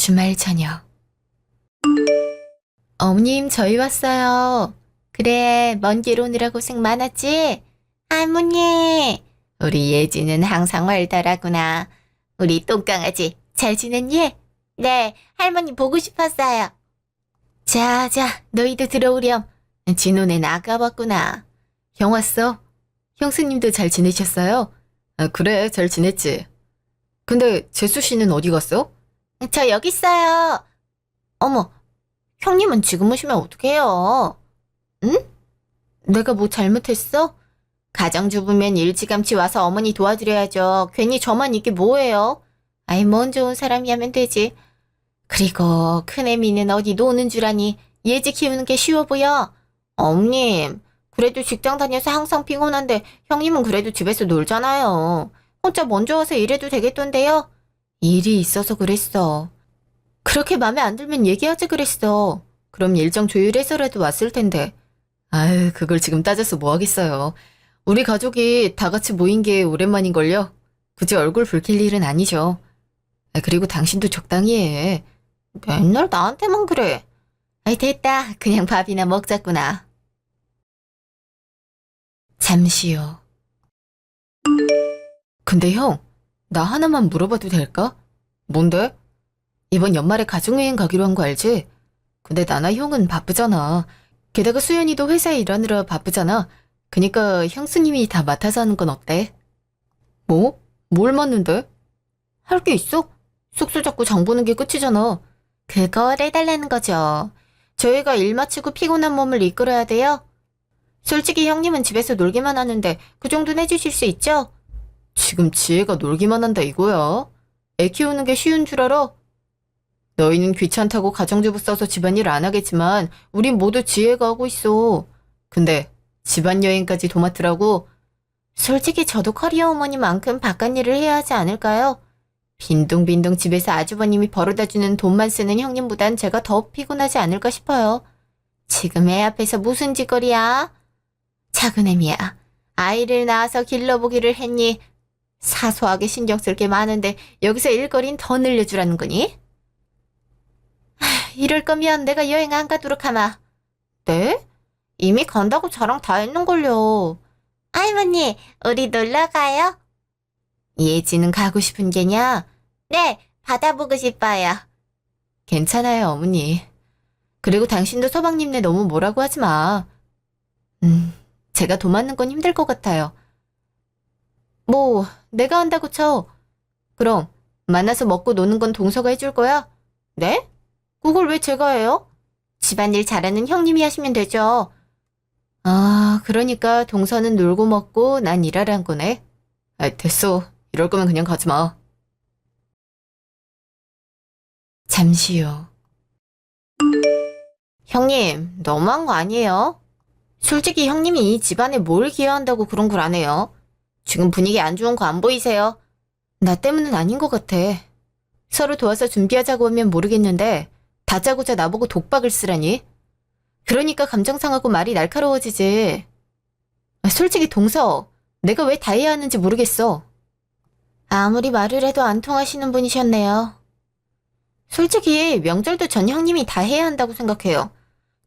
주말 저녁. 어머님, 저희 왔어요. 그래, 먼 길 오느라 고생 많았지? 할머니, 우리 예지는 항상 활달하구나. 우리 똥강아지 잘 지냈니? 네, 할머니 보고 싶었어요. 자, 너희도 들어오렴. 진호네 나가봤구나. 형 왔어? 형수님도 잘 지내셨어요? 아, 그래, 잘 지냈지. 근데 재수 씨는 어디 갔어? 저 여기 있어요. 어머, 형님은 지금 오시면 어떡해요? 응? 내가 뭐 잘못했어? 가정주부면 일찌감치 와서 어머니 도와드려야죠. 괜히 저만 이게 뭐예요? 아이, 뭔 좋은 사람이 하면 되지. 그리고 큰애미는 어디 노는 줄 아니. 예지 키우는 게 쉬워 보여. 어머님, 그래도 직장 다녀서 항상 피곤한데 형님은 그래도 집에서 놀잖아요. 혼자 먼저 와서 일해도 되겠던데요? 일이 있어서 그랬어. 그렇게 맘에 안 들면 얘기하지 그랬어. 그럼 일정 조율해서라도 왔을 텐데. 아유, 그걸 지금 따져서 뭐 하겠어요. 우리 가족이 다 같이 모인 게 오랜만인걸요. 굳이 얼굴 붉힐 일은 아니죠. 아, 그리고 당신도 적당히 해. 맨날 나한테만 그래. 아이, 됐다. 그냥 밥이나 먹자꾸나. 잠시요. 근데 형, 나 하나만 물어봐도 될까? 뭔데? 이번 연말에 가족여행 가기로 한 거 알지? 근데 나나 형은 바쁘잖아. 게다가 수연이도 회사에 일하느라 바쁘잖아. 그니까 형수님이 다 맡아서 하는 건 어때? 뭐? 뭘 맡는데? 할 게 있어? 숙소 잡고 장 보는 게 끝이잖아. 그걸 해달라는 거죠. 저희가 일 마치고 피곤한 몸을 이끌어야 돼요? 솔직히 형님은 집에서 놀기만 하는데 그 정도는 해주실 수 있죠? 지금 지혜가 놀기만 한다 이거야? 애 키우는 게 쉬운 줄 알아? 너희는 귀찮다고 가정주부 써서 집안일 안 하겠지만 우린 모두 지혜가 하고 있어. 근데 집안여행까지 도맡으라고? 솔직히 저도 커리어 어머니만큼 바깥일을 해야 하지 않을까요? 빈둥빈둥 집에서 아주버님이 벌어다주는 돈만 쓰는 형님보단 제가 더 피곤하지 않을까 싶어요. 지금 애 앞에서 무슨 짓거리야? 작은 애미야, 아이를 낳아서 길러보기를 했니? 사소하게 신경 쓸 게 많은데 여기서 일거리는 더 늘려주라는 거니? 이럴 거면 내가 여행 안 가도록 하마. 네? 이미 간다고 자랑 다 했는걸요. 할머니, 우리 놀러 가요? 예지는 가고 싶은 게냐? 네, 바다 보고 싶어요. 괜찮아요, 어머니. 그리고 당신도 서방님네 너무 뭐라고 하지 마. 제가 도맡는 건 힘들 것 같아요. 뭐, 내가 한다고 쳐. 그럼, 만나서 먹고 노는 건 동서가 해줄 거야? 네? 그걸 왜 제가 해요? 집안일 잘하는 형님이 하시면 되죠. 아, 그러니까 동서는 놀고 먹고 난 일하라 한 거네. 아, 됐어. 이럴 거면 그냥 가지 마. 잠시요. 형님, 너무한 거 아니에요? 솔직히 형님이 이 집안에 뭘 기여한다고 그런 걸 안 해요? 지금 분위기 안 좋은 거 안 보이세요? 나 때문은 아닌 것 같아. 서로 도와서 준비하자고 하면 모르겠는데 다짜고짜 나보고 독박을 쓰라니? 그러니까 감정 상하고 말이 날카로워지지. 솔직히 동서, 내가 왜 다 해야 하는지 모르겠어. 아무리 말을 해도 안 통하시는 분이셨네요. 솔직히 명절도 전 형님이 다 해야 한다고 생각해요.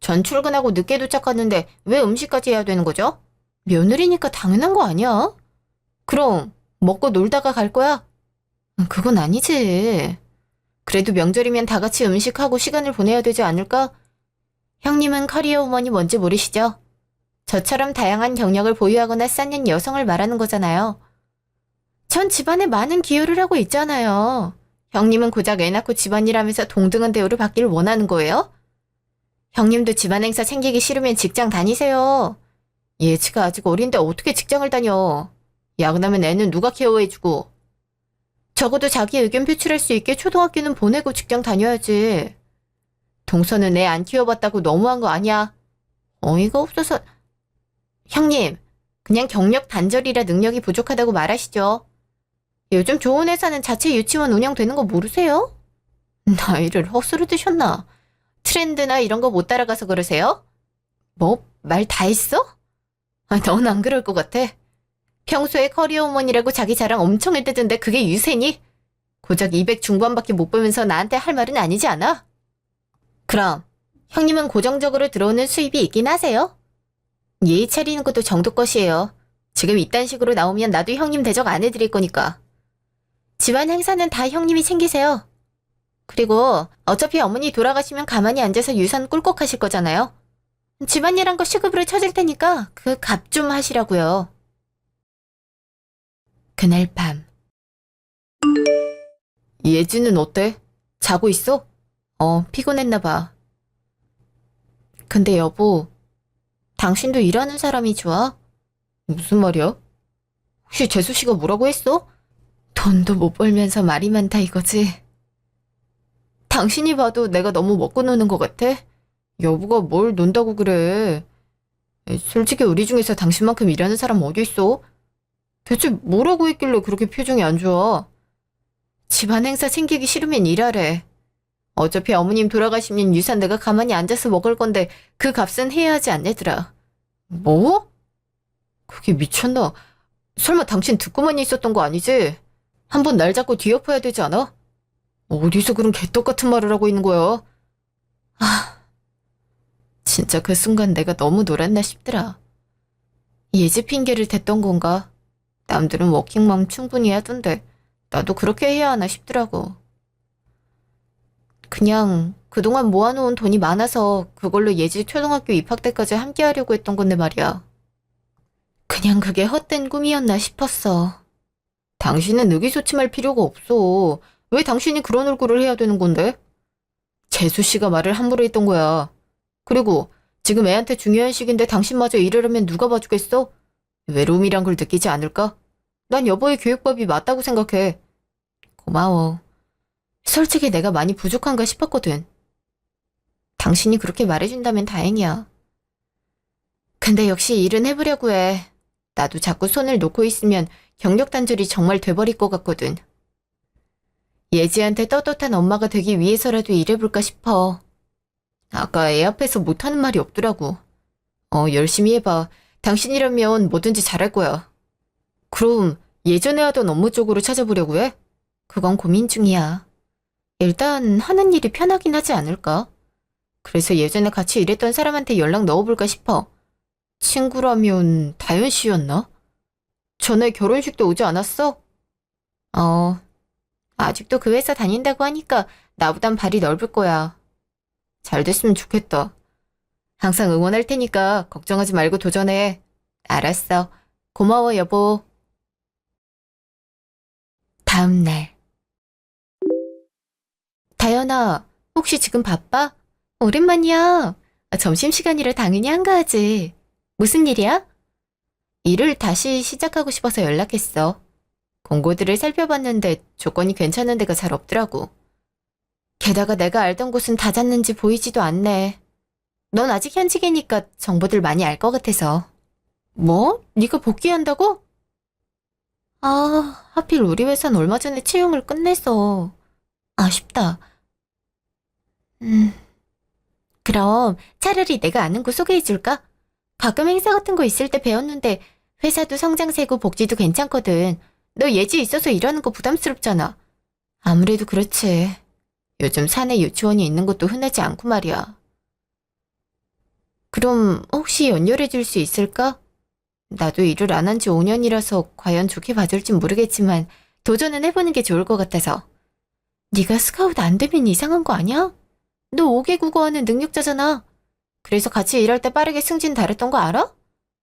전 출근하고 늦게 도착하는데 왜 음식까지 해야 되는 거죠? 며느리니까 당연한 거 아니야? 그럼 먹고 놀다가 갈 거야? 그건 아니지. 그래도 명절이면 다 같이 음식하고 시간을 보내야 되지 않을까? 형님은 커리어 우먼이 뭔지 모르시죠? 저처럼 다양한 경력을 보유하거나 쌓는 여성을 말하는 거잖아요. 전 집안에 많은 기여를 하고 있잖아요. 형님은 고작 애 낳고 집안일 하면서 동등한 대우를 받기를 원하는 거예요? 형님도 집안 행사 챙기기 싫으면 직장 다니세요. 예지가 아직 어린데 어떻게 직장을 다녀. 야근하면 애는 누가 케어해주고. 적어도 자기 의견 표출할 수 있게 초등학교는 보내고 직장 다녀야지. 동서는 애 안 키워봤다고 너무한 거 아니야? 어이가 없어서. 형님, 그냥 경력 단절이라 능력이 부족하다고 말하시죠. 요즘 좋은 회사는 자체 유치원 운영되는 거 모르세요? 나이를 헛수로 드셨나? 트렌드나 이런 거 못 따라가서 그러세요? 뭐, 말 다 했어? 아, 넌 안 그럴 것 같아. 평소에 커리어 우먼이라고 자기 자랑 엄청 했대던데 그게 유세니? 고작 200 중반밖에 못 보면서 나한테 할 말은 아니지 않아? 그럼 형님은 고정적으로 들어오는 수입이 있긴 하세요? 예의 차리는 것도 정도 것이에요. 지금 이딴 식으로 나오면 나도 형님 대접 안 해드릴 거니까. 집안 행사는 다 형님이 챙기세요. 그리고 어차피 어머니 돌아가시면 가만히 앉아서 유산 꿀꺽 하실 거잖아요. 집안일한 거 시급으로 쳐줄 테니까 그 값 좀 하시라고요. 그날 밤. 예지는 어때? 자고 있어? 피곤했나 봐. 근데 여보, 당신도 일하는 사람이 좋아? 무슨 말이야? 혹시 재수 씨가 뭐라고 했어? 돈도 못 벌면서 말이 많다 이거지? 당신이 봐도 내가 너무 먹고 노는 것 같아? 여보가 뭘 논다고 그래? 솔직히 우리 중에서 당신만큼 일하는 사람 어디 있어? 대체 뭐라고 했길래 그렇게 표정이 안 좋아? 집안 행사 챙기기 싫으면 일하래. 어차피 어머님 돌아가시면 유산 내가 가만히 앉아서 먹을 건데 그 값은 해야 하지 않냐더라. 뭐? 그게 미쳤나? 설마 당신 듣고만 있었던 거 아니지? 한번 날 잡고 뒤엎어야 되지 않아? 어디서 그런 개떡 같은 말을 하고 있는 거야? 아, 진짜 그 순간 내가 너무 놀았나 싶더라. 예지 핑계를 댔던 건가? 남들은 워킹맘 충분히 하던데 나도 그렇게 해야 하나 싶더라고. 그냥 그동안 모아놓은 돈이 많아서 그걸로 예지 초등학교 입학 때까지 함께 하려고 했던 건데 말이야. 그냥 그게 헛된 꿈이었나 싶었어. 당신은 의기소침할 필요가 없어. 왜 당신이 그런 얼굴을 해야 되는 건데? 재수 씨가 말을 함부로 했던 거야. 그리고 지금 애한테 중요한 시기인데 당신마저 이러려면 누가 봐주겠어? 외로움이란 걸 느끼지 않을까? 난 여보의 교육법이 맞다고 생각해. 고마워. 솔직히 내가 많이 부족한가 싶었거든. 당신이 그렇게 말해준다면 다행이야. 근데 역시 일은 해보려고 해. 나도 자꾸 손을 놓고 있으면 경력 단절이 정말 돼버릴 것 같거든. 예지한테 떳떳한 엄마가 되기 위해서라도 일해볼까 싶어. 아까 애 앞에서 못하는 말이 없더라고. 열심히 해봐. 당신이라면 뭐든지 잘할 거야. 그럼 예전에 하던 업무 쪽으로 찾아보려고 해? 그건 고민 중이야. 일단 하는 일이 편하긴 하지 않을까? 그래서 예전에 같이 일했던 사람한테 연락 넣어볼까 싶어. 친구라면 다현 씨였나? 전에 결혼식도 오지 않았어? 아직도 그 회사 다닌다고 하니까 나보단 발이 넓을 거야. 잘 됐으면 좋겠다. 항상 응원할 테니까 걱정하지 말고 도전해. 알았어. 고마워, 여보. 다음 날. 다현아, 혹시 지금 바빠? 오랜만이야. 점심시간이라 당연히 한가하지. 무슨 일이야? 일을 다시 시작하고 싶어서 연락했어. 공고들을 살펴봤는데 조건이 괜찮은 데가 잘 없더라고. 게다가 내가 알던 곳은 닫았는지 보이지도 않네. 넌 아직 현직이니까 정보들 많이 알 것 같아서. 뭐? 네가 복귀한다고? 아, 하필 우리 회사는 얼마 전에 채용을 끝냈어. 아쉽다. 음, 그럼 차라리 내가 아는 곳 소개해줄까? 가끔 행사 같은 거 있을 때 배웠는데 회사도 성장세고 복지도 괜찮거든. 너 예지 있어서 일하는 거 부담스럽잖아. 아무래도 그렇지. 요즘 사내 유치원이 있는 것도 흔하지 않고 말이야. 그럼 혹시 연결해 줄 수 있을까? 나도 일을 안 한 지 5년이라서 과연 좋게 봐줄진 모르겠지만 도전은 해보는 게 좋을 것 같아서. 네가 스카우트 안 되면 이상한 거 아니야? 너 5개 국어하는 능력자잖아. 그래서 같이 일할 때 빠르게 승진 달했던 거 알아?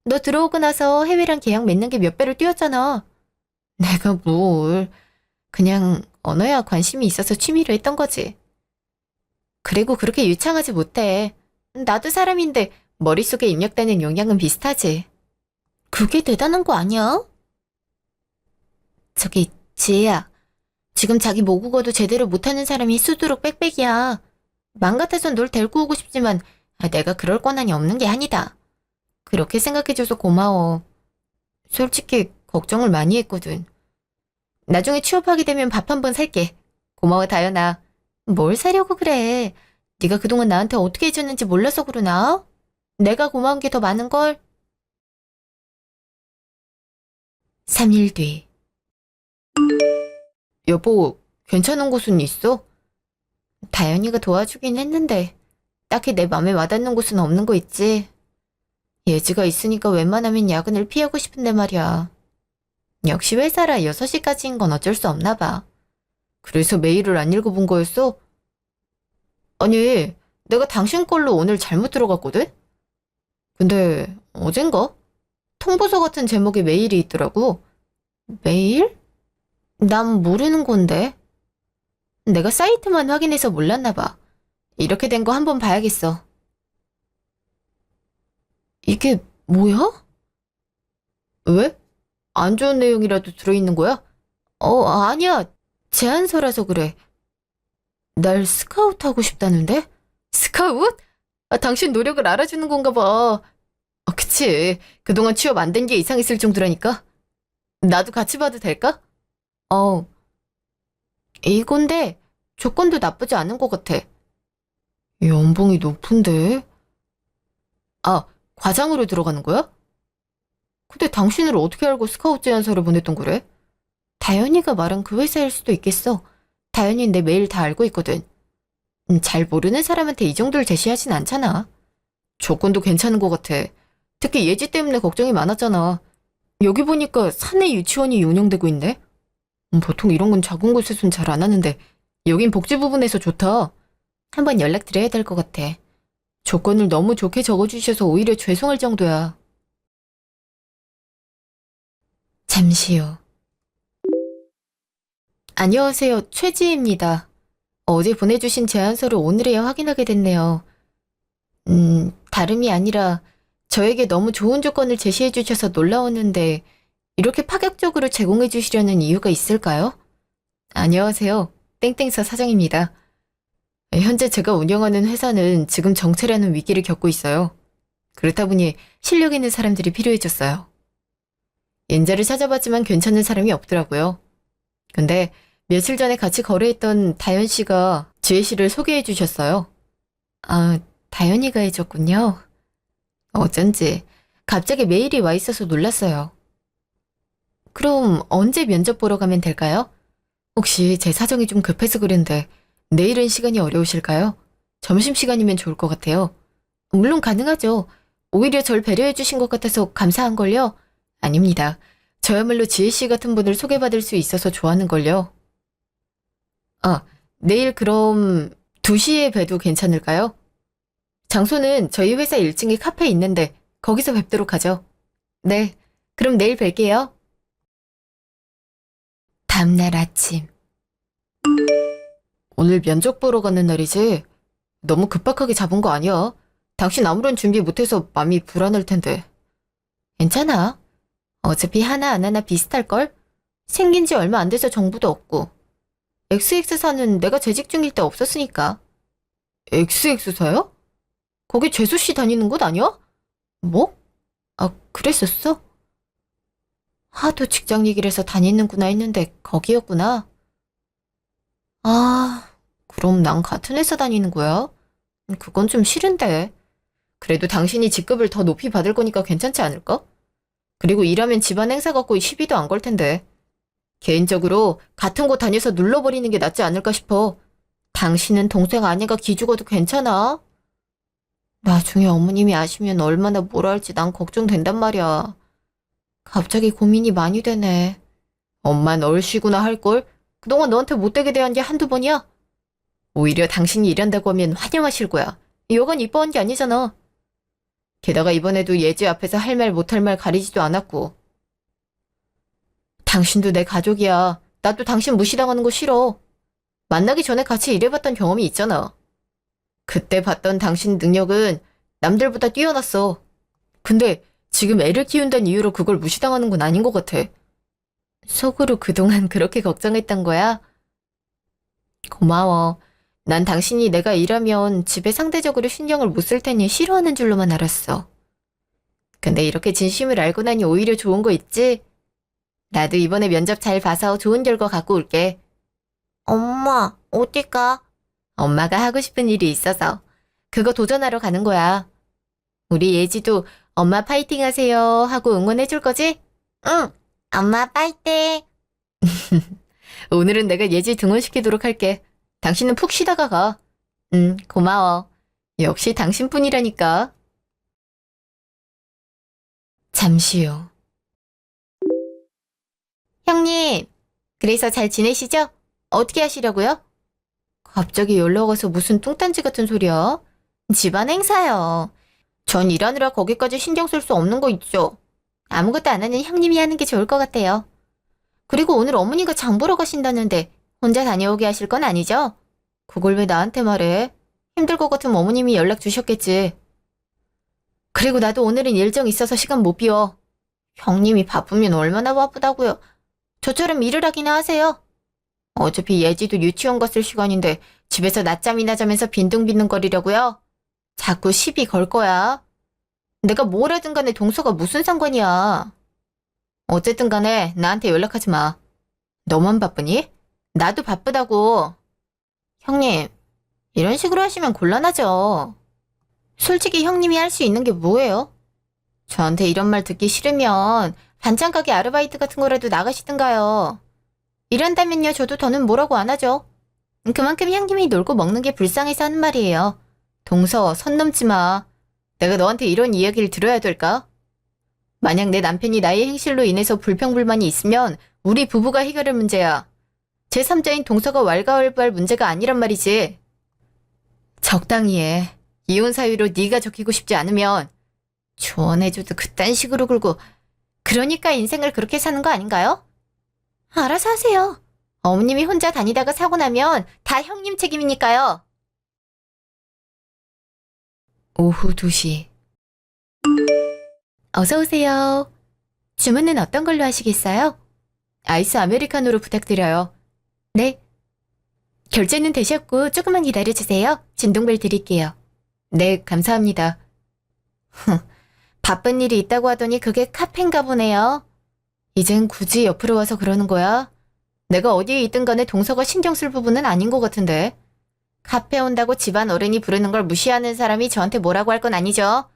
너 들어오고 나서 해외랑 계약 맺는 게 몇 배로 뛰었잖아. 내가 뭘. 그냥 언어야 관심이 있어서 취미로 했던 거지. 그리고 그렇게 유창하지 못해. 나도 사람인데 머릿속에 입력되는 용량은 비슷하지. 그게 대단한 거 아니야? 저기, 지혜야. 지금 자기 모국어도 제대로 못하는 사람이 수두룩 빽빽이야. 맘 같아선 널 데리고 오고 싶지만 내가 그럴 권한이 없는 게 아니다. 그렇게 생각해줘서 고마워. 솔직히 걱정을 많이 했거든. 나중에 취업하게 되면 밥 한 번 살게. 고마워, 다현아. 뭘 사려고 그래. 네가 그동안 나한테 어떻게 해줬는지 몰라서 그러나? 내가 고마운 게 더 많은걸? 3일 뒤. 여보, 괜찮은 곳은 있어? 다현이가 도와주긴 했는데 딱히 내 맘에 와닿는 곳은 없는 거 있지. 예지가 있으니까 웬만하면 야근을 피하고 싶은데 말이야. 역시 회사라 6시까지인 건 어쩔 수 없나 봐. 그래서 메일을 안 읽어본 거였어? 아니, 내가 당신 걸로 오늘 잘못 들어갔거든? 근데 어젠가? 통보서 같은 제목의 메일이 있더라고. 메일? 난 모르는 건데. 내가 사이트만 확인해서 몰랐나 봐. 이렇게 된 거 한번 봐야겠어. 이게 뭐야? 왜? 안 좋은 내용이라도 들어있는 거야? 아니야. 제안서라서 그래. 날 스카우트하고 싶다는데? 스카웃? 당신 노력을 알아주는 건가 봐. 그치. 그동안 취업 안 된 게 이상했을 정도라니까. 나도 같이 봐도 될까? 어, 이건데 조건도 나쁘지 않은 것 같아. 연봉이 높은데? 아, 과장으로 들어가는 거야? 근데 당신을 어떻게 알고 스카우트 제안서를 보냈던 거래? 다현이가 말한 그 회사일 수도 있겠어. 다현이는 내 메일 다 알고 있거든. 잘 모르는 사람한테 이 정도를 제시하진 않잖아. 조건도 괜찮은 것 같아. 특히 예지 때문에 걱정이 많았잖아. 여기 보니까 사내 유치원이 운영되고 있네? 보통 이런 건 작은 곳에선 잘 안 하는데 여긴 복지 부분에서 좋다. 한번 연락드려야 될 것 같아. 조건을 너무 좋게 적어주셔서 오히려 죄송할 정도야. 잠시 후. 안녕하세요. 최지희입니다. 어제 보내주신 제안서를 오늘에야 확인하게 됐네요. 다름이 아니라 저에게 너무 좋은 조건을 제시해 주셔서 놀라웠는데 이렇게 파격적으로 제공해 주시려는 이유가 있을까요? 안녕하세요. 땡땡사 사장입니다. 현재 제가 운영하는 회사는 지금 정체라는 위기를 겪고 있어요. 그렇다 보니 실력 있는 사람들이 필요해졌어요. 인재를 찾아봤지만 괜찮은 사람이 없더라고요. 근데 며칠 전에 같이 거래했던 다현 씨가 지혜 씨를 소개해 주셨어요. 아, 다현이가 해줬군요. 어쩐지 갑자기 메일이 와 있어서 놀랐어요. 그럼 언제 면접 보러 가면 될까요? 혹시 제 사정이 좀 급해서 그런데 내일은 시간이 어려우실까요? 점심시간이면 좋을 것 같아요. 물론 가능하죠. 오히려 절 배려해 주신 것 같아서 감사한걸요? 아닙니다. 저야말로 지혜씨 같은 분을 소개받을 수 있어서 좋아하는걸요. 아, 내일 그럼 2시에 봬도 괜찮을까요? 장소는 저희 회사 1층에 카페에 있는데 거기서 뵙도록 하죠. 네, 그럼 내일 뵐게요. 다음날 아침. 오늘 면접 보러 가는 날이지? 너무 급박하게 잡은 거 아니야? 당신 아무런 준비 못해서 마음이 불안할 텐데. 괜찮아. 어차피 하나 안 하나 비슷할걸? 생긴 지 얼마 안 돼서 정보도 없고. XX사는 내가 재직 중일 때 없었으니까. XX사요? 거기 재수씨 다니는 곳 아니야? 뭐? 그랬었어? 하도 직장 얘기를 해서 다니는구나 했는데 거기였구나. 그럼 난 같은 회사 다니는 거야? 그건 좀 싫은데. 그래도 당신이 직급을 더 높이 받을 거니까 괜찮지 않을까? 그리고 일하면 집안 행사 갖고 시비도 안 걸 텐데. 개인적으로 같은 곳 다녀서 눌러버리는 게 낫지 않을까 싶어. 당신은 동생 아니가 기죽어도 괜찮아? 나중에 어머님이 아시면 얼마나 뭐라 할지 난 걱정된단 말이야. 갑자기 고민이 많이 되네. 엄만 얼씨구나 할걸? 그동안 너한테 못되게 대한 게 한두 번이야? 오히려 당신이 일한다고 하면 환영하실 거야. 여간 이뻐한 게 아니잖아. 게다가 이번에도 예지 앞에서 할 말 못할 말 가리지도 않았고. 당신도 내 가족이야. 나도 당신 무시당하는 거 싫어. 만나기 전에 같이 일해봤던 경험이 있잖아. 그때 봤던 당신 능력은 남들보다 뛰어났어. 근데 지금 애를 키운다는 이유로 그걸 무시당하는 건 아닌 것 같아. 속으로 그동안 그렇게 걱정했던 거야? 고마워. 난 당신이 내가 일하면 집에 상대적으로 신경을 못 쓸 테니 싫어하는 줄로만 알았어. 근데 이렇게 진심을 알고 나니 오히려 좋은 거 있지? 나도 이번에 면접 잘 봐서 좋은 결과 갖고 올게. 엄마, 어디 가? 엄마가 하고 싶은 일이 있어서. 그거 도전하러 가는 거야. 우리 예지도 엄마 파이팅 하세요 하고 응원해 줄 거지? 응, 엄마 파이팅. 오늘은 내가 예지 등원시키도록 할게. 당신은 푹 쉬다가 가. 고마워. 역시 당신뿐이라니까. 잠시 후. 형님, 그래서 잘 지내시죠? 어떻게 하시려고요? 갑자기 연락 와서 무슨 뚱딴지 같은 소리야? 집안 행사요. 전 일하느라 거기까지 신경 쓸 수 없는 거 있죠? 아무것도 안 하는 형님이 하는 게 좋을 것 같아요. 그리고 오늘 어머니가 장 보러 가신다는데 혼자 다녀오게 하실 건 아니죠? 그걸 왜 나한테 말해? 힘들 것 같으면 어머님이 연락 주셨겠지. 그리고 나도 오늘은 일정 있어서 시간 못 비워. 형님이 바쁘면 얼마나 바쁘다고요. 저처럼 일을 하기나 하세요. 어차피 예지도 유치원 갔을 시간인데 집에서 낮잠이나 자면서 빈둥빈둥거리려고요. 자꾸 시비 걸 거야. 내가 뭘 하든 간에 동서가 무슨 상관이야. 어쨌든 간에 나한테 연락하지 마. 너만 바쁘니? 나도 바쁘다고. 형님, 이런 식으로 하시면 곤란하죠. 솔직히 형님이 할 수 있는 게 뭐예요? 저한테 이런 말 듣기 싫으면 반찬 가게 아르바이트 같은 거라도 나가시든가요. 일한다면요, 저도 더는 뭐라고 안 하죠. 그만큼 형님이 놀고 먹는 게 불쌍해서 하는 말이에요. 동서, 선 넘지 마. 내가 너한테 이런 이야기를 들어야 될까? 만약 내 남편이 나의 행실로 인해서 불평불만이 있으면 우리 부부가 해결할 문제야. 제3자인 동서가 왈가왈부할 문제가 아니란 말이지. 적당히 해. 이혼 사유로 네가 적히고 싶지 않으면 조언해줘도 그딴 식으로 굴고 그러니까 인생을 그렇게 사는 거 아닌가요? 알아서 하세요. 어머님이 혼자 다니다가 사고 나면 다 형님 책임이니까요. 오후 2시. 어서 오세요. 주문은 어떤 걸로 하시겠어요? 아이스 아메리카노로 부탁드려요. 네. 결제는 되셨고 조금만 기다려주세요. 진동벨 드릴게요. 네, 감사합니다. 바쁜 일이 있다고 하더니 그게 카페인가 보네요. 이젠 굳이 옆으로 와서 그러는 거야? 내가 어디에 있든 간에 동서가 신경 쓸 부분은 아닌 것 같은데. 카페 온다고 집안 어른이 부르는 걸 무시하는 사람이 저한테 뭐라고 할 건 아니죠?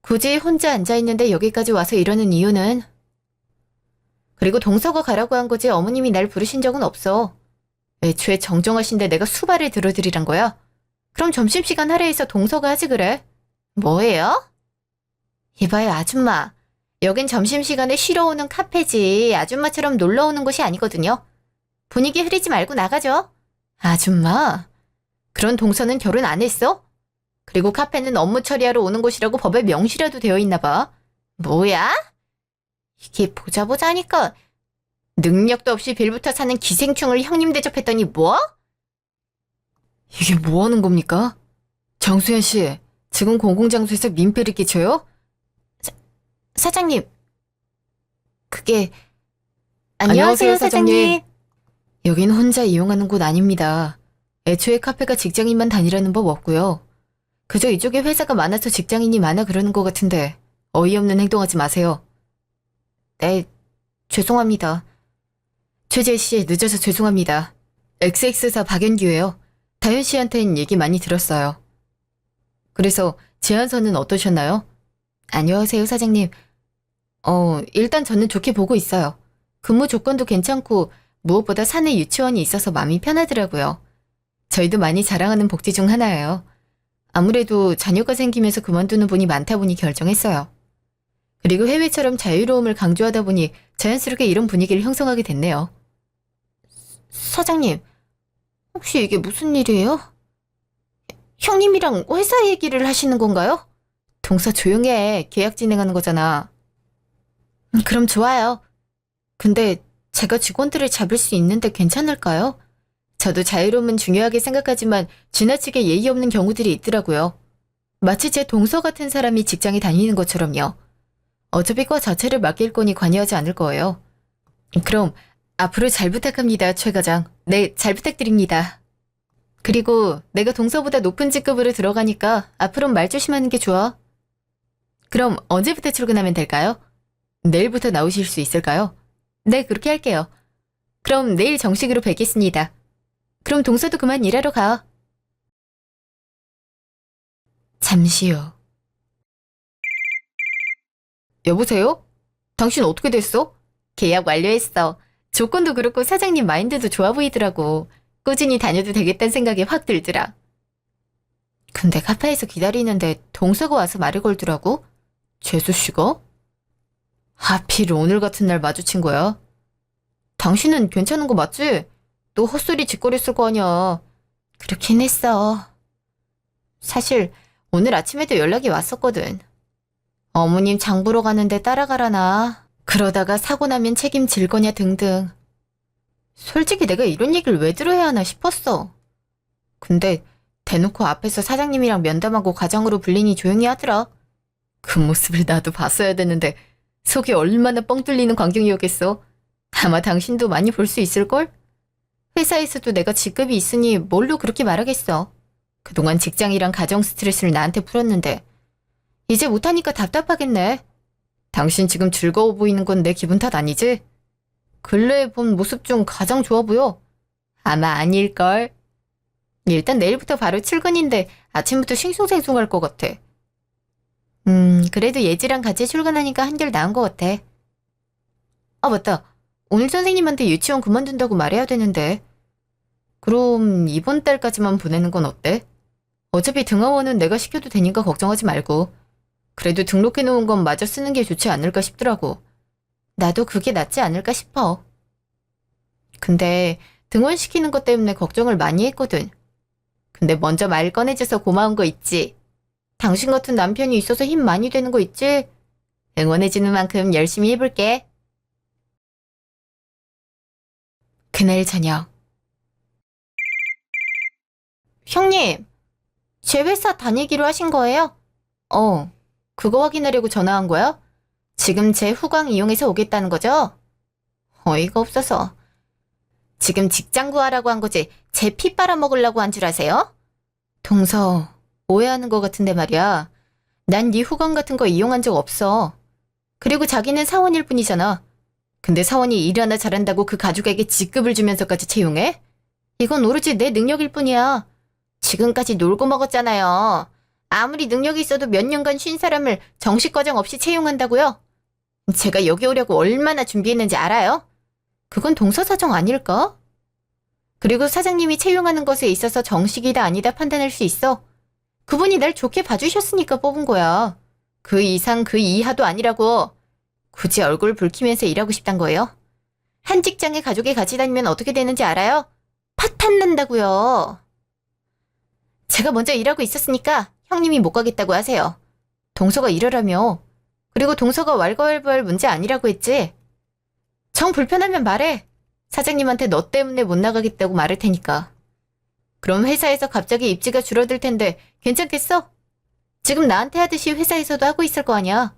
굳이 혼자 앉아있는데 여기까지 와서 이러는 이유는? 그리고 동서가 가라고 한 거지 어머님이 날 부르신 적은 없어. 애초에 정정하신데 내가 수발을 들어드리란 거야? 그럼 점심시간 할애해서 동서가 하지 그래? 뭐예요? 이봐요 아줌마. 여긴 점심시간에 쉬러 오는 카페지 아줌마처럼 놀러 오는 곳이 아니거든요. 분위기 흐리지 말고 나가죠. 아줌마? 그런 동서는 결혼 안 했어? 그리고 카페는 업무 처리하러 오는 곳이라고 법에 명시라도 되어 있나 봐. 뭐야? 이게 보자 하니까 능력도 없이 빌부터 사는 기생충을 형님 대접했더니 뭐? 이게 뭐 하는 겁니까? 정수현 씨, 지금 공공장소에서 민폐를 끼쳐요? 사장님, 그게... 안녕하세요, 사장님. 여긴 혼자 이용하는 곳 아닙니다. 애초에 카페가 직장인만 다니라는 법 없고요. 그저 이쪽에 회사가 많아서 직장인이 많아 그러는 것 같은데 어이없는 행동하지 마세요. 네, 죄송합니다. 최재 씨, 늦어서 죄송합니다. XX사 박연규예요. 다현 씨한텐 얘기 많이 들었어요. 그래서 제안서는 어떠셨나요? 안녕하세요, 사장님. 일단 저는 좋게 보고 있어요. 근무 조건도 괜찮고 무엇보다 사내 유치원이 있어서 마음이 편하더라고요. 저희도 많이 자랑하는 복지 중 하나예요. 아무래도 자녀가 생기면서 그만두는 분이 많다 보니 결정했어요. 그리고 해외처럼 자유로움을 강조하다 보니 자연스럽게 이런 분위기를 형성하게 됐네요. 사장님, 혹시 이게 무슨 일이에요? 형님이랑 회사 얘기를 하시는 건가요? 동서 조용해. 계약 진행하는 거잖아. 그럼 좋아요. 근데 제가 직원들을 잡을 수 있는데 괜찮을까요? 저도 자유로움은 중요하게 생각하지만 지나치게 예의 없는 경우들이 있더라고요. 마치 제 동서 같은 사람이 직장에 다니는 것처럼요. 어차피 과 자체를 맡길 거니 관여하지 않을 거예요. 그럼 앞으로 잘 부탁합니다, 최 과장. 네, 잘 부탁드립니다. 그리고 내가 동서보다 높은 직급으로 들어가니까 앞으로는 말 조심하는 게 좋아. 그럼 언제부터 출근하면 될까요? 내일부터 나오실 수 있을까요? 네, 그렇게 할게요. 그럼 내일 정식으로 뵙겠습니다. 그럼 동서도 그만 일하러 가. 잠시 후. 여보세요? 당신 어떻게 됐어? 계약 완료했어. 조건도 그렇고 사장님 마인드도 좋아 보이더라고. 꾸준히 다녀도 되겠다는 생각이 확 들더라. 근데 카페에서 기다리는데 동서가 와서 말을 걸더라고. 재수씨가? 하필 오늘 같은 날 마주친 거야. 당신은 괜찮은 거 맞지? 또 헛소리 짓거렸을 거 아니야. 그렇긴 했어. 사실 오늘 아침에도 연락이 왔었거든. 어머님 장 보러 가는데 따라가라나. 그러다가 사고 나면 책임질 거냐 등등. 솔직히 내가 이런 얘기를 왜 들어야 하나 싶었어. 근데 대놓고 앞에서 사장님이랑 면담하고 과장으로 불리니 조용히 하더라. 그 모습을 나도 봤어야 되는데 속이 얼마나 뻥 뚫리는 광경이었겠어. 아마 당신도 많이 볼 수 있을걸? 회사에서도 내가 직급이 있으니 뭘로 그렇게 말하겠어. 그동안 직장이랑 가정 스트레스를 나한테 풀었는데 이제 못하니까 답답하겠네. 당신 지금 즐거워 보이는 건 내 기분 탓 아니지? 근래에 본 모습 중 가장 좋아 보여. 아마 아닐걸. 일단 내일부터 바로 출근인데 아침부터 싱숭생숭할 것 같아. 그래도 예지랑 같이 출근하니까 한결 나은 것 같아. 아, 맞다. 오늘 선생님한테 유치원 그만둔다고 말해야 되는데. 그럼 이번 달까지만 보내는 건 어때? 어차피 등하원은 내가 시켜도 되니까 걱정하지 말고. 그래도 등록해놓은 건 마저 쓰는 게 좋지 않을까 싶더라고. 나도 그게 낫지 않을까 싶어. 근데 등원시키는 것 때문에 걱정을 많이 했거든. 근데 먼저 말 꺼내줘서 고마운 거 있지? 당신 같은 남편이 있어서 힘 많이 되는 거 있지? 응원해주는 만큼 열심히 해볼게. 그날 저녁. 형님, 제 회사 다니기로 하신 거예요? 그거 확인하려고 전화한 거야? 지금 제 후광 이용해서 오겠다는 거죠? 어이가 없어서. 지금 직장 구하라고 한 거지 제 피 빨아먹으려고 한 줄 아세요? 동서, 오해하는 거 같은데 말이야. 난 네 후광 같은 거 이용한 적 없어. 그리고 자기는 사원일 뿐이잖아. 근데 사원이 일 하나 잘한다고 그 가족에게 직급을 주면서까지 채용해? 이건 오로지 내 능력일 뿐이야. 지금까지 놀고 먹었잖아요. 아무리 능력이 있어도 몇 년간 쉰 사람을 정식 과정 없이 채용한다고요? 제가 여기 오려고 얼마나 준비했는지 알아요? 그건 동서 사정 아닐까? 그리고 사장님이 채용하는 것에 있어서 정식이다 아니다 판단할 수 있어. 그분이 날 좋게 봐주셨으니까 뽑은 거야. 그 이상 그 이하도 아니라고. 굳이 얼굴 붉히면서 일하고 싶단 거예요? 한 직장에 가족이 같이 다니면 어떻게 되는지 알아요? 파탄 난다고요. 제가 먼저 일하고 있었으니까 형님이 못 가겠다고 하세요. 동서가 일하라며. 그리고 동서가 왈가왈부할 문제 아니라고 했지. 정 불편하면 말해. 사장님한테 너 때문에 못 나가겠다고 말할 테니까. 그럼 회사에서 갑자기 입지가 줄어들 텐데 괜찮겠어? 지금 나한테 하듯이 회사에서도 하고 있을 거 아니야.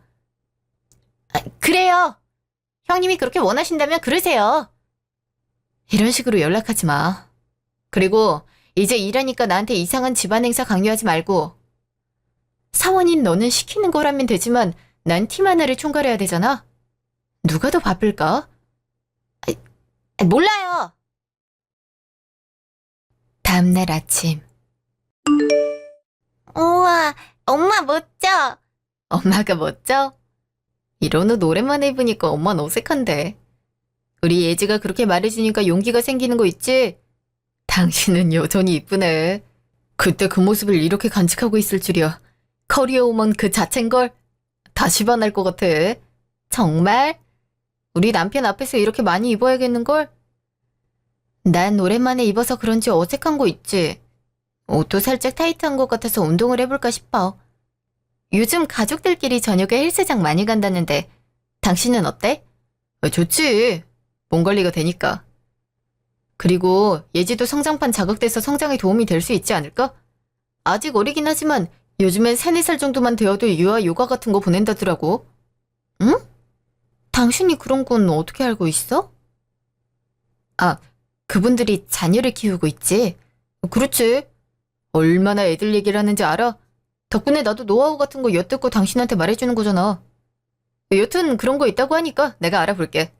그래요. 형님이 그렇게 원하신다면 그러세요. 이런 식으로 연락하지 마. 그리고 이제 일하니까 나한테 이상한 집안 행사 강요하지 말고. 사원인 너는 시키는 거라면 되지만 난 팀 하나를 총괄해야 되잖아. 누가 더 바쁠까? 몰라요. 다음날 아침. 우와, 엄마 멋져. 엄마가 멋져? 이런 옷 오랜만에 입으니까 엄마는 어색한데. 우리 예지가 그렇게 말해주니까 용기가 생기는 거 있지? 당신은 여전히 이쁘네. 그때 그 모습을 이렇게 간직하고 있을 줄이야. 커리어 우먼 그 자체인걸? 다시 반할 것 같아. 정말? 우리 남편 앞에서 이렇게 많이 입어야겠는걸? 난 오랜만에 입어서 그런지 어색한 거 있지. 옷도 살짝 타이트한 것 같아서 운동을 해볼까 싶어. 요즘 가족들끼리 저녁에 헬스장 많이 간다는데 당신은 어때? 좋지. 몸 관리가 되니까. 그리고 예지도 성장판 자극돼서 성장에 도움이 될 수 있지 않을까? 아직 어리긴 하지만 요즘엔 3, 4살 정도만 되어도 유아 요가 같은 거 보낸다더라고. 응? 당신이 그런 건 어떻게 알고 있어? 아, 그분들이 자녀를 키우고 있지. 그렇지. 얼마나 애들 얘기를 하는지 알아? 덕분에 나도 노하우 같은 거 엿듣고 당신한테 말해주는 거잖아. 여튼 그런 거 있다고 하니까 내가 알아볼게.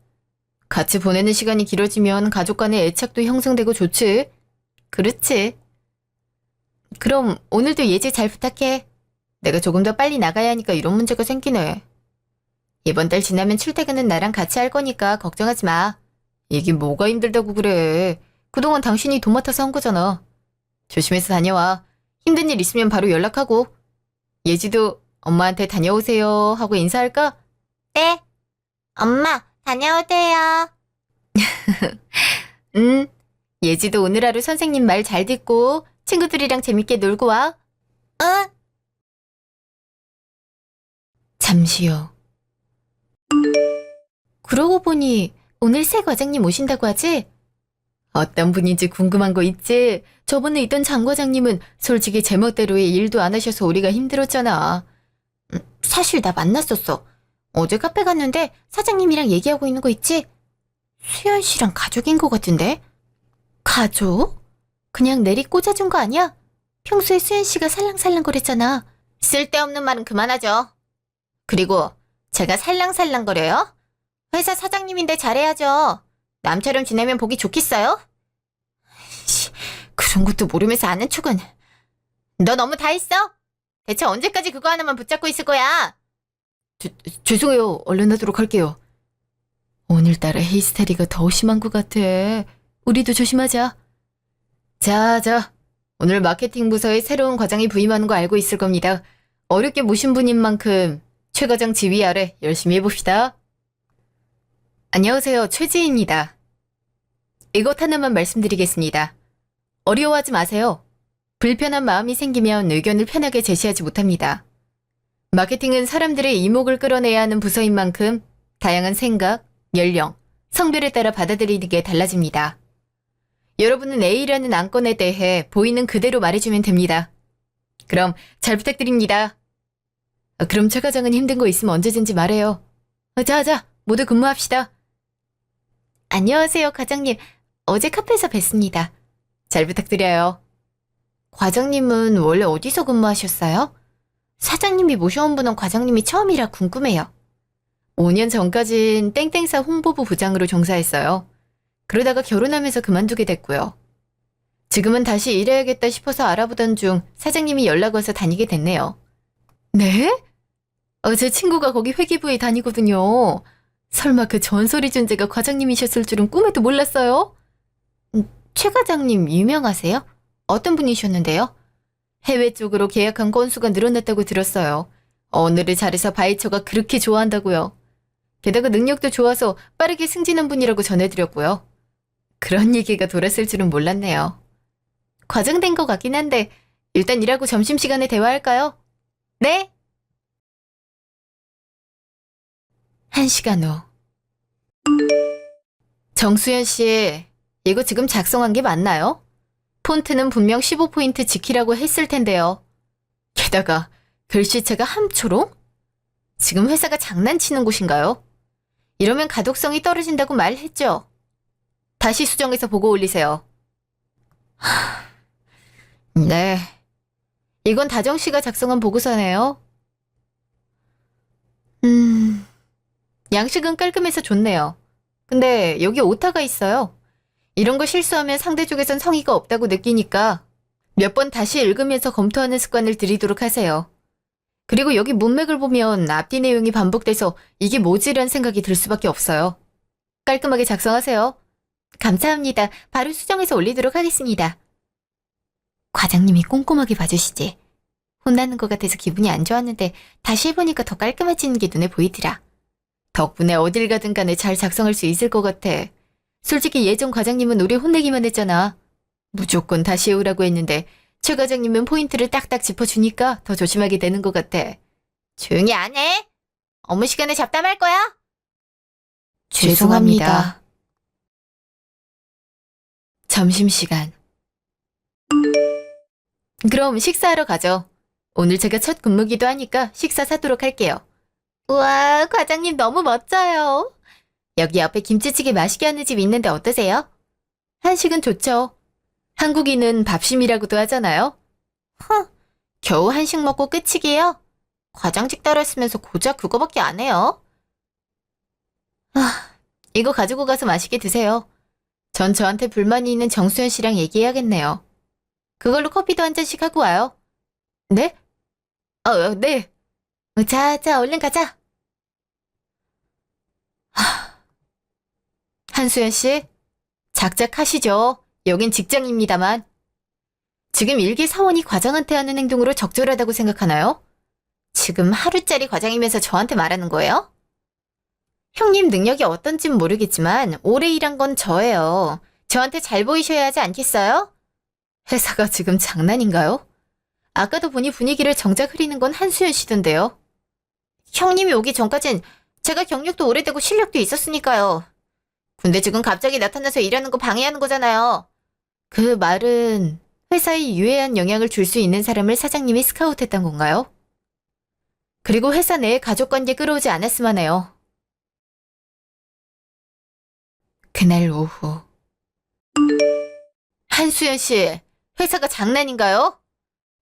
같이 보내는 시간이 길어지면 가족 간의 애착도 형성되고 좋지. 그렇지. 그럼 오늘도 예지 잘 부탁해. 내가 조금 더 빨리 나가야 하니까 이런 문제가 생기네. 이번 달 지나면 출퇴근은 나랑 같이 할 거니까 걱정하지 마. 이게 뭐가 힘들다고 그래. 그동안 당신이 도맡아서 한 거잖아. 조심해서 다녀와. 힘든 일 있으면 바로 연락하고. 예지도 엄마한테 다녀오세요 하고 인사할까? 네. 엄마, 다녀오세요. 예지도 오늘 하루 선생님 말 잘 듣고 친구들이랑 재밌게 놀고 와. 응. 잠시 후. 그러고 보니 오늘 새 과장님 오신다고 하지? 어떤 분인지 궁금한 거 있지? 저번에 있던 장 과장님은 솔직히 제멋대로의 일도 안 하셔서 우리가 힘들었잖아. 사실 나 만났었어. 어제 카페 갔는데 사장님이랑 얘기하고 있는 거 있지? 수연 씨랑 가족인 것 같은데? 가족? 그냥 내리 꽂아준 거 아니야? 평소에 수연 씨가 살랑살랑 거렸잖아. 쓸데없는 말은 그만하죠. 그리고 제가 살랑살랑거려요? 회사 사장님인데 잘해야죠. 남처럼 지내면 보기 좋겠어요? 그런 것도 모르면서 아는 척은. 너 너무 다 했어? 대체 언제까지 그거 하나만 붙잡고 있을 거야? 죄송해요. 얼른 하도록 할게요. 오늘따라 히스테리가 더 심한 것 같아. 우리도 조심하자. 자. 오늘 마케팅 부서에 새로운 과장이 부임하는 거 알고 있을 겁니다. 어렵게 모신 분인 만큼 최 과장 지휘 아래 열심히 해봅시다. 안녕하세요. 최지희입니다. 이것 하나만 말씀드리겠습니다. 어려워하지 마세요. 불편한 마음이 생기면 의견을 편하게 제시하지 못합니다. 마케팅은 사람들의 이목을 끌어내야 하는 부서인 만큼 다양한 생각, 연령, 성별에 따라 받아들이는 게 달라집니다. 여러분은 A라는 안건에 대해 보이는 그대로 말해주면 됩니다. 그럼 잘 부탁드립니다. 그럼 최 과장은 힘든 거 있으면 언제든지 말해요. 자, 모두 근무합시다. 안녕하세요, 과장님. 어제 카페에서 뵀습니다. 잘 부탁드려요. 과장님은 원래 어디서 근무하셨어요? 사장님이 모셔온 분은 과장님이 처음이라 궁금해요. 5년 전까진 땡땡사 홍보부 부장으로 종사했어요. 그러다가 결혼하면서 그만두게 됐고요. 지금은 다시 일해야겠다 싶어서 알아보던 중 사장님이 연락 와서 다니게 됐네요. 네? 제 친구가 거기 회계부에 다니거든요. 설마 그 전설의 존재가 과장님이셨을 줄은 꿈에도 몰랐어요? 최 과장님 유명하세요? 어떤 분이셨는데요? 해외 쪽으로 계약한 건수가 늘어났다고 들었어요. 언어를 잘해서 바이처가 그렇게 좋아한다고요. 게다가 능력도 좋아서 빠르게 승진한 분이라고 전해드렸고요. 그런 얘기가 돌았을 줄은 몰랐네요. 과장된 것 같긴 한데 일단 일하고 점심시간에 대화할까요? 네? 1시간 후. 정수연 씨, 이거 지금 작성한 게 맞나요? 폰트는 분명 15포인트 지키라고 했을 텐데요. 게다가 글씨체가 함초롱? 지금 회사가 장난치는 곳인가요? 이러면 가독성이 떨어진다고 말했죠. 다시 수정해서 보고 올리세요. 네. 이건 다정 씨가 작성한 보고서네요. 양식은 깔끔해서 좋네요. 근데 여기 오타가 있어요. 이런 거 실수하면 상대 쪽에선 성의가 없다고 느끼니까 몇 번 다시 읽으면서 검토하는 습관을 들이도록 하세요. 그리고 여기 문맥을 보면 앞뒤 내용이 반복돼서 이게 뭐지란 생각이 들 수밖에 없어요. 깔끔하게 작성하세요. 감사합니다. 바로 수정해서 올리도록 하겠습니다. 과장님이 꼼꼼하게 봐주시지. 혼나는 것 같아서 기분이 안 좋았는데 다시 해보니까 더 깔끔해지는 게 눈에 보이더라. 덕분에 어딜 가든 간에 잘 작성할 수 있을 것 같아. 솔직히 예전 과장님은 우리 혼내기만 했잖아. 무조건 다시 해오라고 했는데 최 과장님은 포인트를 딱딱 짚어주니까 더 조심하게 되는 것 같아. 조용히 안 해? 업무 시간에 잡담할 거야? 죄송합니다. 점심시간. 그럼 식사하러 가죠. 오늘 제가 첫 근무기도 하니까 식사 사도록 할게요. 우와, 과장님 너무 멋져요. 여기 옆에 김치찌개 맛있게 하는 집 있는데 어떠세요? 한식은 좋죠. 한국인은 밥심이라고도 하잖아요. 겨우 한식 먹고 끝이게요? 과장직 따랐으면서 고작 그거밖에 안 해요. 이거 가지고 가서 맛있게 드세요. 전 저한테 불만이 있는 정수연 씨랑 얘기해야겠네요. 그걸로 커피도 한 잔씩 하고 와요. 네? 네. 자, 얼른 가자. 한수연 씨, 작작하시죠. 여긴 직장입니다만. 지금 일개 사원이 과장한테 하는 행동으로 적절하다고 생각하나요? 지금 하루짜리 과장이면서 저한테 말하는 거예요? 형님 능력이 어떤진 모르겠지만 오래 일한 건 저예요. 저한테 잘 보이셔야 하지 않겠어요? 회사가 지금 장난인가요? 아까도 보니 분위기를 정작 흐리는 건 한수연 씨던데요. 형님이 오기 전까진 제가 경력도 오래되고 실력도 있었으니까요. 근데 지금 갑자기 나타나서 일하는 거 방해하는 거잖아요. 그 말은 회사에 유해한 영향을 줄 수 있는 사람을 사장님이 스카우트했던 건가요? 그리고 회사 내에 가족관계 끌어오지 않았으면 해요. 그날 오후. 한수연 씨, 회사가 장난인가요?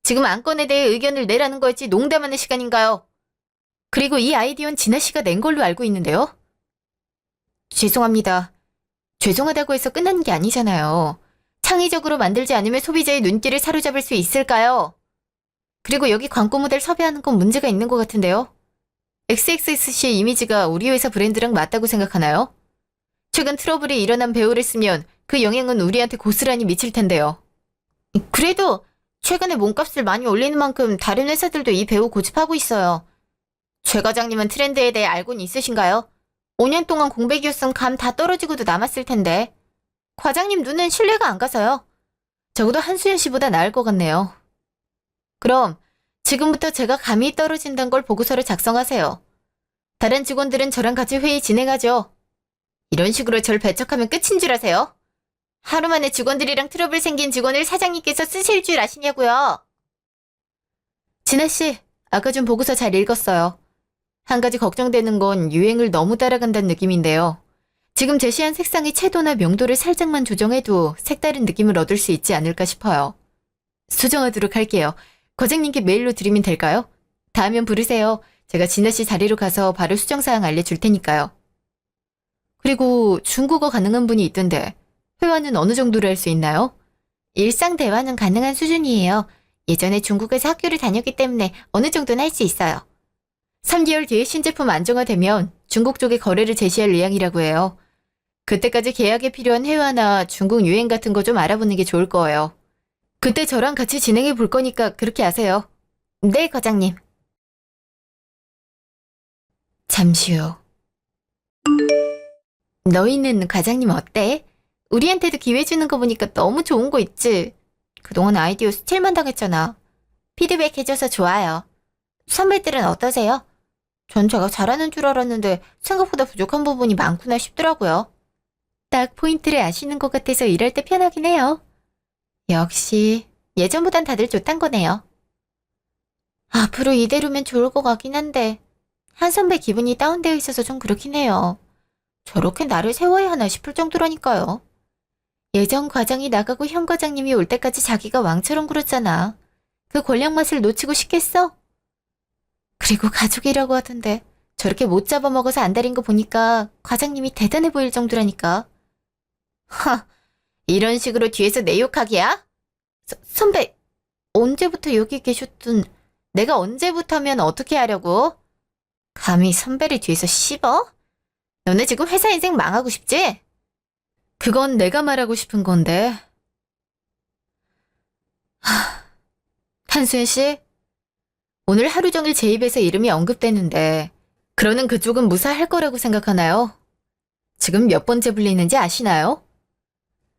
지금 안건에 대해 의견을 내라는 거였지 농담하는 시간인가요? 그리고 이 아이디어는 진아 씨가 낸 걸로 알고 있는데요. 죄송합니다. 죄송하다고 해서 끝나는 게 아니잖아요. 창의적으로 만들지 않으면 소비자의 눈길을 사로잡을 수 있을까요? 그리고 여기 광고 모델 섭외하는 건 문제가 있는 것 같은데요. XXXC의 이미지가 우리 회사 브랜드랑 맞다고 생각하나요? 최근 트러블이 일어난 배우를 쓰면 그 영향은 우리한테 고스란히 미칠 텐데요. 그래도 최근에 몸값을 많이 올리는 만큼 다른 회사들도 이 배우 고집하고 있어요. 최 과장님은 트렌드에 대해 알고는 있으신가요? 5년 동안 공백이었으면 감 다 떨어지고도 남았을 텐데. 과장님 눈은 신뢰가 안 가서요. 적어도 한수연 씨보다 나을 것 같네요. 그럼 지금부터 제가 감이 떨어진다는 걸 보고서를 작성하세요. 다른 직원들은 저랑 같이 회의 진행하죠. 이런 식으로 절 배척하면 끝인 줄 아세요? 하루 만에 직원들이랑 트러블 생긴 직원을 사장님께서 쓰실 줄 아시냐고요. 진아 씨, 아까 좀 보고서 잘 읽었어요. 한 가지 걱정되는 건 유행을 너무 따라간다는 느낌인데요. 지금 제시한 색상의 채도나 명도를 살짝만 조정해도 색다른 느낌을 얻을 수 있지 않을까 싶어요. 수정하도록 할게요. 과장님께 메일로 드리면 될까요? 닿으면 부르세요. 제가 진아 씨 자리로 가서 바로 수정사항 알려줄 테니까요. 그리고 중국어 가능한 분이 있던데 회화는 어느 정도로 할 수 있나요? 일상 대화는 가능한 수준이에요. 예전에 중국에서 학교를 다녔기 때문에 어느 정도는 할 수 있어요. 3개월 뒤에 신제품 안정화되면 중국 쪽에 거래를 제시할 의향이라고 해요. 그때까지 계약에 필요한 회화나 중국 유행 같은 거 좀 알아보는 게 좋을 거예요. 그때 저랑 같이 진행해 볼 거니까 그렇게 하세요. 네, 과장님. 잠시 후. 너희는 과장님 어때? 우리한테도 기회 주는 거 보니까 너무 좋은 거 있지? 그동안 아이디어 스틸만 당했잖아. 피드백 해줘서 좋아요. 선배들은 어떠세요? 전 제가 잘하는 줄 알았는데 생각보다 부족한 부분이 많구나 싶더라고요. 딱 포인트를 아시는 것 같아서 일할 때 편하긴 해요. 역시 예전보단 다들 좋단 거네요. 앞으로 이대로면 좋을 것 같긴 한데 한 선배 기분이 다운되어 있어서 좀 그렇긴 해요. 저렇게 나를 세워야 하나 싶을 정도라니까요. 예전 과장이 나가고 현 과장님이 올 때까지 자기가 왕처럼 굴었잖아. 그 권력 맛을 놓치고 싶겠어? 그리고 가족이라고 하던데 저렇게 못 잡아먹어서 안달인 거 보니까 과장님이 대단해 보일 정도라니까. 하, 이런 식으로 뒤에서 내 욕하기야? 선배, 언제부터 여기 계셨든 내가 언제부터면 어떻게 하려고? 감히 선배를 뒤에서 씹어? 너네 지금 회사 인생 망하고 싶지? 그건 내가 말하고 싶은 건데. 한수연 씨, 오늘 하루 종일 제 입에서 이름이 언급되는데 그러는 그쪽은 무사할 거라고 생각하나요? 지금 몇 번째 불리는지 아시나요?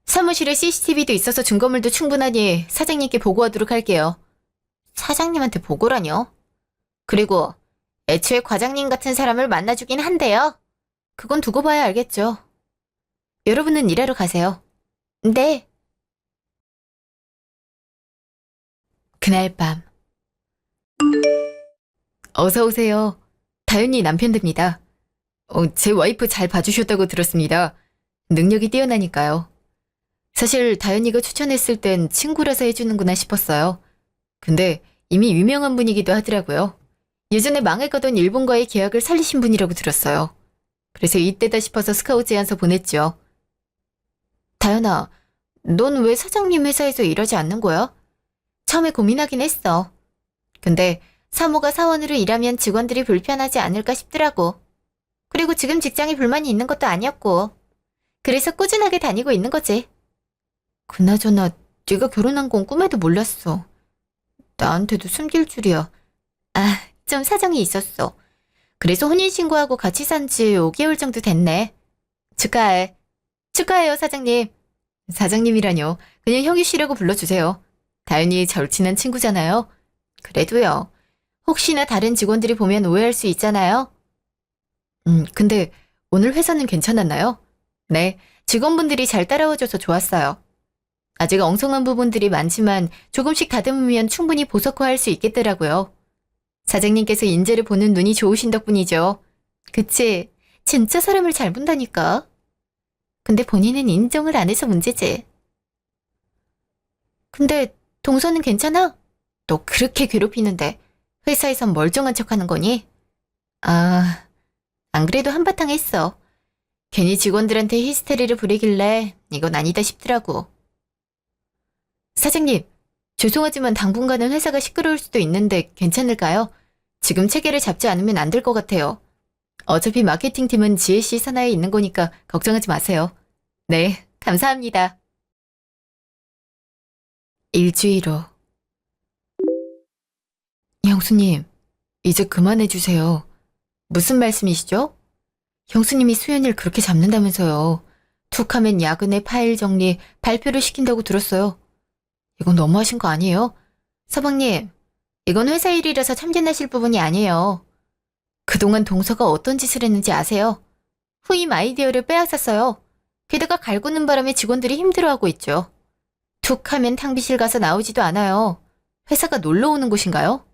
사무실에 CCTV도 있어서 증거물도 충분하니 사장님께 보고하도록 할게요. 사장님한테 보고라뇨? 그리고 애초에 과장님 같은 사람을 만나주긴 한데요. 그건 두고 봐야 알겠죠. 여러분은 일하러 가세요. 네. 그날 밤. 어서 오세요. 다현이 남편 됩니다. 제 와이프 잘 봐주셨다고 들었습니다. 능력이 뛰어나니까요. 사실 다현이가 추천했을 땐 친구라서 해주는구나 싶었어요. 근데 이미 유명한 분이기도 하더라고요. 예전에 망해가던 일본과의 계약을 살리신 분이라고 들었어요. 그래서 이때다 싶어서 스카우트 제안서 보냈죠. 다현아, 넌 왜 사장님 회사에서 일하지 않는 거야? 처음에 고민하긴 했어. 근데 사모가 사원으로 일하면 직원들이 불편하지 않을까 싶더라고. 그리고 지금 직장에 불만이 있는 것도 아니었고. 그래서 꾸준하게 다니고 있는 거지. 그나저나 네가 결혼한 건 꿈에도 몰랐어. 나한테도 숨길 줄이야. 아, 좀 사정이 있었어. 그래서 혼인신고하고 같이 산 지 5개월 정도 됐네. 축하해. 축하해요, 사장님. 사장님이라뇨. 그냥 형유 씨라고 불러주세요. 다윤이 절친한 친구잖아요. 그래도요. 혹시나 다른 직원들이 보면 오해할 수 있잖아요. 근데 오늘 회사는 괜찮았나요? 네, 직원분들이 잘 따라와줘서 좋았어요. 아직 엉성한 부분들이 많지만 조금씩 다듬으면 충분히 보석화할 수 있겠더라고요. 사장님께서 인재를 보는 눈이 좋으신 덕분이죠. 그치? 진짜 사람을 잘 본다니까. 근데 본인은 인정을 안 해서 문제지. 근데 동서는 괜찮아? 너 그렇게 괴롭히는데 회사에선 멀쩡한 척하는 거니? 아, 안 그래도 한바탕 했어. 괜히 직원들한테 히스테리를 부리길래 이건 아니다 싶더라고. 사장님, 죄송하지만 당분간은 회사가 시끄러울 수도 있는데 괜찮을까요? 지금 체계를 잡지 않으면 안 될 것 같아요. 어차피 마케팅팀은 GSC 산하에 있는 거니까 걱정하지 마세요. 네, 감사합니다. 일주일 후. 형수님, 이제 그만해주세요. 무슨 말씀이시죠? 형수님이 수연이를 그렇게 잡는다면서요. 툭 하면 야근에 파일 정리, 발표를 시킨다고 들었어요. 이건 너무하신 거 아니에요? 서방님, 이건 회사 일이라서 참견하실 부분이 아니에요. 그동안 동서가 어떤 짓을 했는지 아세요? 후임 아이디어를 빼앗았어요. 게다가 갈구는 바람에 직원들이 힘들어하고 있죠. 툭 하면 탕비실 가서 나오지도 않아요. 회사가 놀러 오는 곳인가요?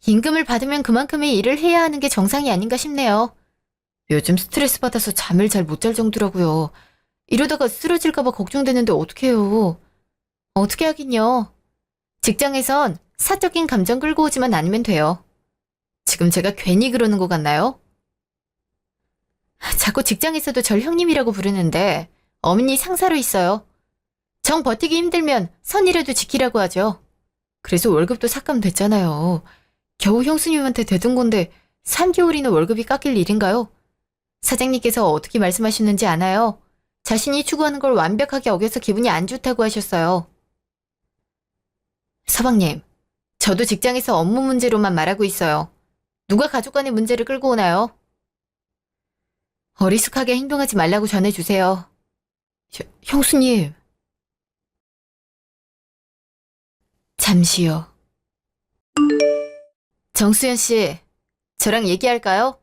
임금을 받으면 그만큼의 일을 해야 하는 게 정상이 아닌가 싶네요. 요즘 스트레스 받아서 잠을 잘 못 잘 정도라고요. 이러다가 쓰러질까 봐 걱정되는데 어떡해요. 어떻게 하긴요. 직장에선 사적인 감정 끌고 오지만 않으면 돼요. 지금 제가 괜히 그러는 것 같나요? 자꾸 직장에서도 절 형님이라고 부르는데 어머니 상사로 있어요. 정 버티기 힘들면 선이라도 지키라고 하죠. 그래서 월급도 삭감됐잖아요. 겨우 형수님한테 대든 건데 3개월이나 월급이 깎일 일인가요? 사장님께서 어떻게 말씀하시는지 아나요? 자신이 추구하는 걸 완벽하게 어겨서 기분이 안 좋다고 하셨어요. 서방님, 저도 직장에서 업무 문제로만 말하고 있어요. 누가 가족 간의 문제를 끌고 오나요? 어리숙하게 행동하지 말라고 전해주세요. 형수님. 잠시요. 정수연 씨, 저랑 얘기할까요?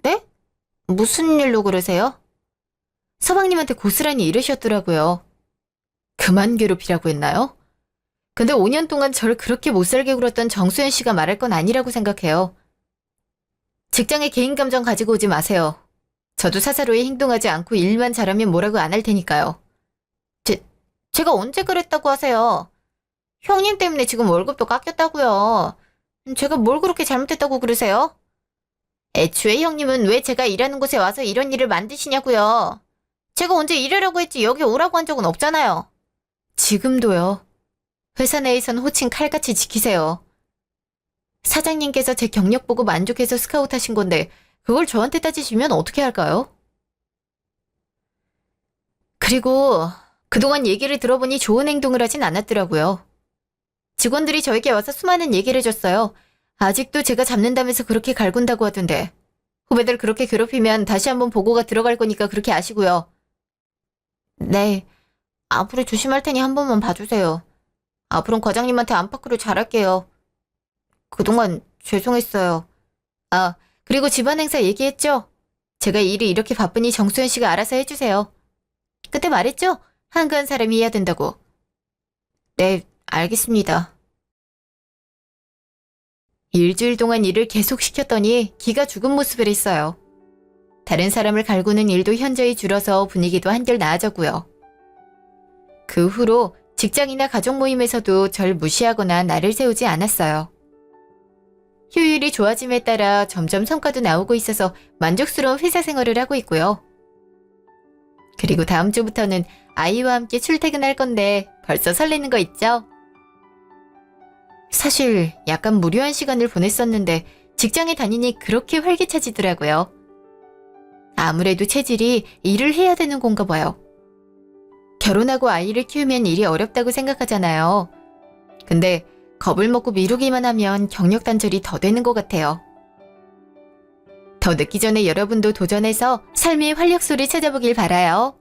네? 무슨 일로 그러세요? 서방님한테 고스란히 이러셨더라고요. 그만 괴롭히라고 했나요? 근데 5년 동안 저를 그렇게 못살게 굴었던 정수연 씨가 말할 건 아니라고 생각해요. 직장에 개인 감정 가지고 오지 마세요. 저도 사사로이 행동하지 않고 일만 잘하면 뭐라고 안 할 테니까요. 제가 언제 그랬다고 하세요? 형님 때문에 지금 월급도 깎였다고요. 제가 뭘 그렇게 잘못했다고 그러세요? 애초에 형님은 왜 제가 일하는 곳에 와서 이런 일을 만드시냐고요. 제가 언제 일하라고 했지 여기 오라고 한 적은 없잖아요. 지금도요. 회사 내에선 호칭 칼같이 지키세요. 사장님께서 제 경력 보고 만족해서 스카우트 하신 건데 그걸 저한테 따지시면 어떻게 할까요? 그리고 그동안 얘기를 들어보니 좋은 행동을 하진 않았더라고요. 직원들이 저에게 와서 수많은 얘기를 해줬어요. 아직도 제가 잡는다면서 그렇게 갈군다고 하던데. 후배들 그렇게 괴롭히면 다시 한번 보고가 들어갈 거니까 그렇게 아시고요. 네, 앞으로 조심할 테니 한 번만 봐주세요. 앞으로는 과장님한테 안팎으로 잘할게요. 그동안 죄송했어요. 아, 그리고 집안 행사 얘기했죠? 제가 일이 이렇게 바쁘니 정수연 씨가 알아서 해주세요. 그때 말했죠? 한가한 사람이 해야 된다고. 네, 알겠습니다. 일주일 동안 일을 계속 시켰더니 기가 죽은 모습을 했어요. 다른 사람을 갈구는 일도 현저히 줄어서 분위기도 한결 나아졌고요. 그 후로 직장이나 가족 모임에서도 절 무시하거나 나를 세우지 않았어요. 효율이 좋아짐에 따라 점점 성과도 나오고 있어서 만족스러운 회사 생활을 하고 있고요. 그리고 다음 주부터는 아이와 함께 출퇴근할 건데 벌써 설레는 거 있죠? 사실 약간 무료한 시간을 보냈었는데 직장에 다니니 그렇게 활기차지더라고요. 아무래도 체질이 일을 해야 되는 건가 봐요. 결혼하고 아이를 키우면 일이 어렵다고 생각하잖아요. 근데 겁을 먹고 미루기만 하면 경력 단절이 더 되는 것 같아요. 더 늦기 전에 여러분도 도전해서 삶의 활력소를 찾아보길 바라요.